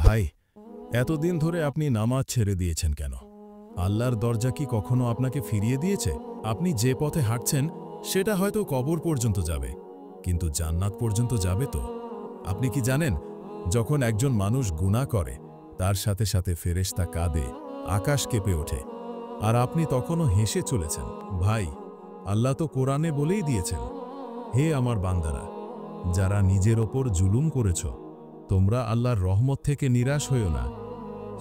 ভাই, এতদিন ধরে আপনি নামাজ ছেড়ে দিয়েছেন কেন? আল্লাহর দরজা কি কখনো আপনাকে ফিরিয়ে দিয়েছে? আপনি যে পথে হাঁটছেন সেটা হয়তো কবর পর্যন্ত যাবে, কিন্তু জান্নাত পর্যন্ত যাবে তো? আপনি কি জানেন, যখন একজন মানুষ গুনাহ করে তার সাথে সাথে ফেরেশতা কাঁদে, আকাশ কেঁপে ওঠে, আর আপনি তখনও হেসে চলেছেন? ভাই, আল্লাহ তো কোরআনে বলেই দিয়েছেন, হে আমার বান্দারা, যারা নিজের ওপর জুলুম করেছ, তোমরা আল্লাহর রহমত থেকে নিরাশ হইও না।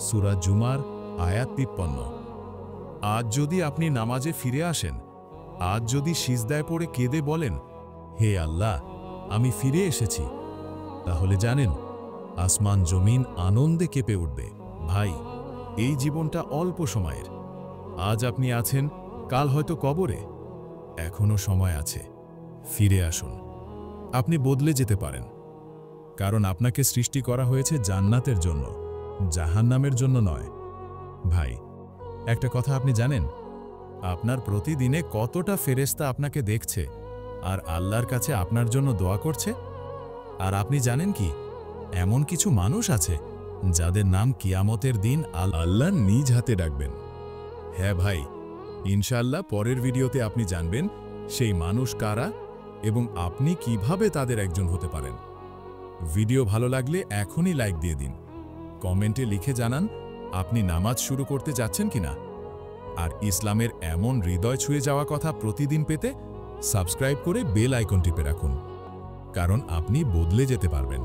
সূরা জুমার আয়াত ৫৩। আজ যদি আপনি নামাজে ফিরে আসেন, আজ যদি সিজদায় পড়ে কেঁদে বলেন, হে আল্লাহ, আমি ফিরে এসেছি, তাহলে জানেন, আসমান জমিন আনন্দে কেঁপে উঠবে। ভাই, এই জীবনটা অল্প সময়ের। আজ আপনি আছেন, কাল হয়তো কবরে। এখনো সময় আছে, ফিরে আসুন। আপনি বদলে যেতে পারেন, কারণ আপনাকে সৃষ্টি করা হয়েছে জান্নাতের জন্য, জাহান্নামের জন্য নয়। ভাই, একটা কথা আপনি জানেন, আপনার প্রতিদিনে কতটা ফেরেশতা আপনাকে দেখছে আর আল্লাহর কাছে আপনার জন্য দোয়া করছে? আর আপনি জানেন কি, এমন কিছু মানুষ আছে যাদের নাম কিয়ামতের দিন আল্লাহ নিজ হাতে ডাকবেন। হ্যাঁ ভাই, ইনশাআল্লাহ পরের ভিডিওতে আপনি জানবেন সেই মানুষ কারা এবং আপনি কিভাবে তাদের একজন হতে পারেন। ভিডিও ভালো লাগলে এখনই লাইক দিয়ে দিন, কমেন্টে লিখে জানান আপনি নামাজ শুরু করতে যাচ্ছেন কিনা। আর ইসলামের এমন হৃদয় ছুঁয়ে যাওয়া কথা প্রতিদিন পেতে সাবস্ক্রাইব করে বেল আইকন টিপে রাখুন, কারণ আপনি বদলে যেতে পারবেন।